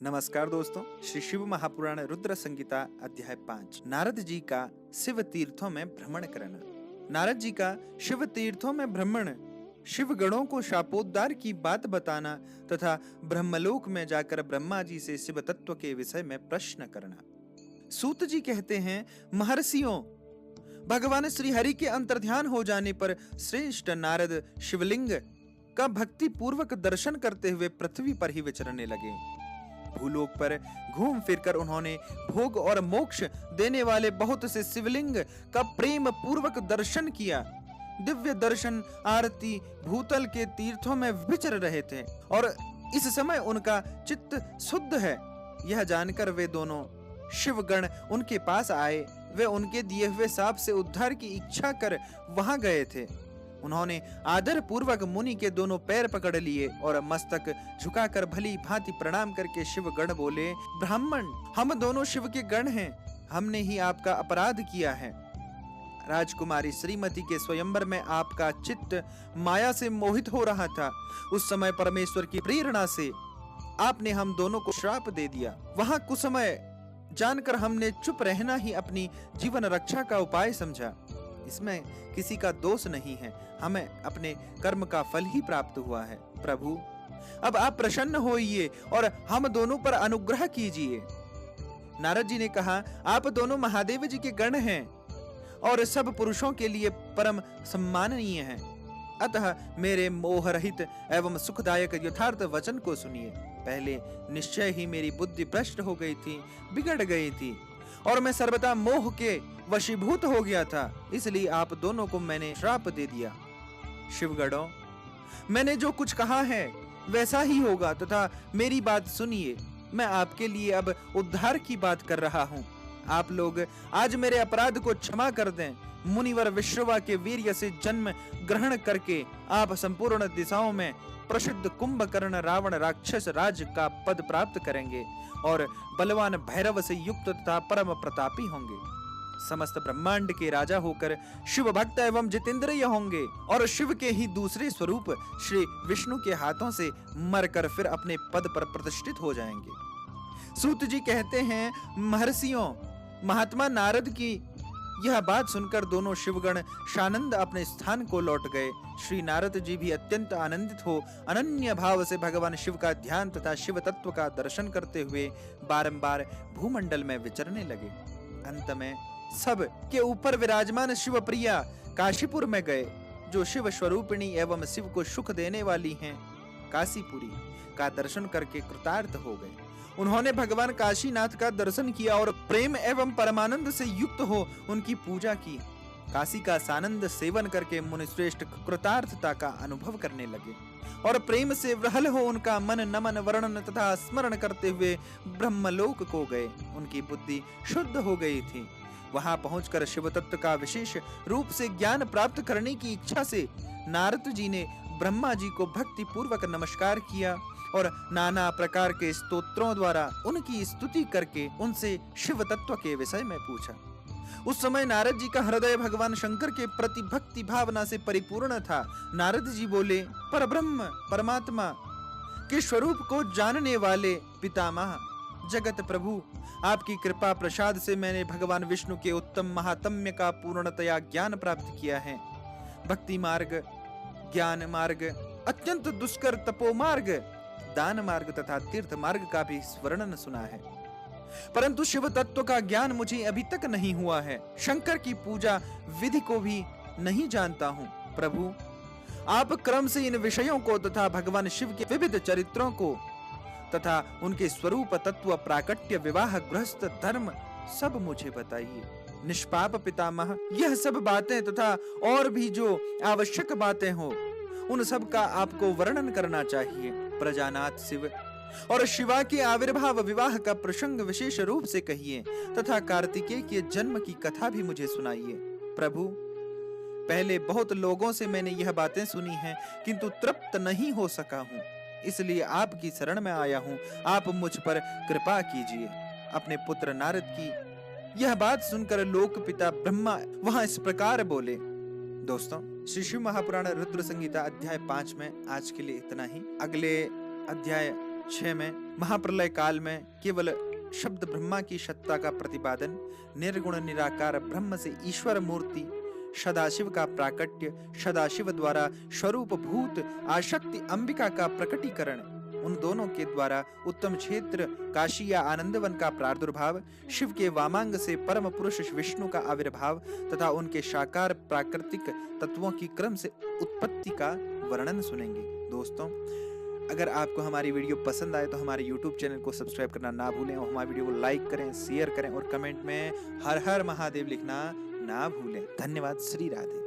नमस्कार दोस्तों, श्री शिव महापुराण रुद्र संगीता अध्याय 5 नारद जी का शिव तीर्थों में भ्रमण करना। नारद जी का शिव तीर्थों में भ्रमण, शिव गणों को शापोद्धार की बात बताना तथा ब्रह्मलोक में जाकर ब्रह्मा जी से शिव तत्व के विषय में प्रश्न करना। सूत जी कहते हैं, महर्षियों, भगवान श्री हरि के अंतर्ध्यान हो जाने पर श्रेष्ठ नारद शिवलिंग का भक्ति पूर्वक दर्शन करते हुए पृथ्वी पर ही विचरने लगे। भूलोक पर घूम फिरकर उन्होंने भोग और मोक्ष देने वाले बहुत से शिवलिंग का प्रेम पूर्वक दर्शन किया। दिव्य दर्शन आरती भूतल के तीर्थों में विचर रहे थे और इस समय उनका चित्त शुद्ध है। यह जानकर वे दोनों शिवगण उनके पास आए। वे उनके दिए हुए शाप से उद्धार की इच्छा कर वहां गए थे। उन्होंने आदर पूर्वक मुनि के दोनों पैर पकड़ लिए और मस्तक झुकाकर भली भांति प्रणाम करके शिवगण बोले, ब्राह्मण, हम दोनों शिव के गण हैं। हमने ही आपका अपराध किया है। राजकुमारी श्रीमती के स्वयंवर में आपका चित्त माया से मोहित हो रहा था। उस समय परमेश्वर की प्रेरणा से आपने हम दोनों को श्राप दे दिया। वहां कुसमय जानकर हमने चुप रहना ही अपनी जीवन रक्षा का उपाय समझा। इसमें किसी का दोष नहीं है, हमें अपने कर्म का फल ही प्राप्त हुआ है। प्रभु, अब आप प्रसन्न होइए और हम दोनों पर अनुग्रह कीजिए। नारद जी ने कहा, आप दोनों महादेव जी के गण हैं और सब पुरुषों के लिए परम सम्माननीय हैं। अतः मेरे मोह रहित एवं सुखदायक यथार्थ वचन को सुनिए। पहले निश्चय ही मेरी बुद्धि भ्रष्ट हो गई थी, बिगड़ गई थी और मैं सर्वदा मोह के वशीभूत हो गया था। इसलिए आप दोनों को मैंने श्राप दे दिया। शिवगणों, मैंने जो कुछ कहा है वैसा ही होगा तथा मेरी बात सुनिए। मैं आपके लिए अब उद्धार की बात कर रहा हूँ। आप लोग आज मेरे अपराध को क्षमा कर दें। मुनिवर विश्रवा के वीर्य से जन्म ग्रहण करके आप संपूर्ण दिशाओं में प्रसिद्ध कुंभकर्ण रावण राक्षस राज का पद प्राप्त करेंगे और बलवान भैरव से युक्त तथा परम प्रतापी होंगे। समस्त ब्रह्मांड के राजा होकर शिव भक्त एवं जितेंद्रिय होंगे और शिव के ही दूसरे स्वरूप श्री विष्णु के हाथों से मरकर फिर अपने पद पर प्रतिष्ठित हो जाएंगे। सूत जी कहते हैं, महर्षियों, महात्मा नारद की यह बात सुनकर दोनों शिवगण शानंद अपने स्थान को लौट गए। श्री नारद जी भी अत्यंत आनंदित हो अनन्य भाव से भगवान शिव का ध्यान तथा शिव तत्व का दर्शन करते हुए बारंबार भूमंडल में विचरने लगे। अंत में सब के ऊपर विराजमान शिव प्रिया काशीपुर में गए, जो शिव स्वरूपिणी एवं शिव को सुख देने वाली हैं। काशीपुरी का दर्शन करके कृतार्थ हो गए। उन्होंने भगवान काशीनाथ का दर्शन किया और प्रेम एवं परमानंद से युक्त हो उनकी पूजा की। काशी का सानंद सेवन करके मुनिश्रेष्ठ कृतार्थता का अनुभव करने लगे और प्रेम से विह्वल हो उनका मन नमन वर्णन तथा स्मरण करते हुए ब्रह्मलोक को गए। उनकी बुद्धि शुद्ध हो गई थी। वहां पहुंचकर शिव तत्व का विशेष रूप से ज्ञान प्राप्त करने की इच्छा से नारद जी ने ब्रह्मा जी को भक्ति पूर्वक नमस्कार किया और नाना प्रकार के स्तोत्रों द्वारा उनकी स्तुति करके उनसे शिव तत्व के विषय में पूछा। उस समय नारद जी का हृदय भगवान शंकर के प्रति भक्ति भावना से परिपूर्ण था। नारद जी बोले, परब्रह्म परमात्मा के स्वरूप को जानने वाले पितामह जगत प्रभु, आपकी कृपा प्रसाद से मैंने भगवान विष्णु के उत्तम महात्म्य का पूर्णतया ज्ञान प्राप्त किया है। भक्ति मार्ग, ज्ञान मार्ग, अत्यंत दुष्कर तपो मार्ग, दान मार्ग तथा तीर्थ मार्ग का भी वर्णन सुना है, परंतु शिव तत्व का ज्ञान मुझे अभी तक नहीं हुआ है। शंकर की पूजा विधि को भी नहीं जानता हूँ। प्रभु, आप क्रम से इन विषयों को तथा भगवान शिव के विविध चरित्रों को तथा उनके स्वरूप तत्व प्राकट्य विवाह गृहस्थ धर्म सब मुझे बताइए। निष्पाप पितामह, यह सब बातें तथा और भी जो आवश्यक बातें हो उन सब का आपको वर्णन करना चाहिए। प्रजानाथ शिव और शिवा के आविर्भाव विवाह का प्रसंग विशेष रूप से कहिए तथा कार्तिकेय के जन्म की कथा भी मुझे सुनाइए। प्रभु, पहले बहुत लोगों से मैंने यह बातें सुनी हैं किंतु तृप्त नहीं हो सका हूँ, इसलिए आपकी शरण में आया हूँ। आप मुझ पर कृपा कीजिए। अपने पुत्र नारद की यह बात सुनकर लोक पिता ब्रह्मा वहां इस प्रकार बोले। दोस्तों, श्री शिव महापुराण रुद्र संगीता अध्याय 5 में आज के लिए इतना ही। अगले अध्याय 6 में महाप्रलय काल में केवल शब्द ब्रह्मा की सत्ता का प्रतिपादन, निर्गुण निराकार ब्रह्म से ईश्वर मूर्ति सदाशिव का प्राकट्य, सदाशिव द्वारा स्वरूप भूत आशक्ति अंबिका का प्रकटीकरण, उन दोनों के द्वारा उत्तम क्षेत्र काशी या आनंदवन का प्रादुर्भाव, शिव के वामांग से परम पुरुष विष्णु का आविर्भाव तथा उनके साकार प्राकृतिक तत्वों की क्रम से उत्पत्ति का वर्णन सुनेंगे। दोस्तों, अगर आपको हमारी वीडियो पसंद आए तो हमारे YouTube चैनल को सब्सक्राइब करना ना भूलें और हमारी वीडियो को लाइक करें, शेयर करें और कमेंट में हर हर महादेव लिखना ना भूलें। धन्यवाद। श्री राधे।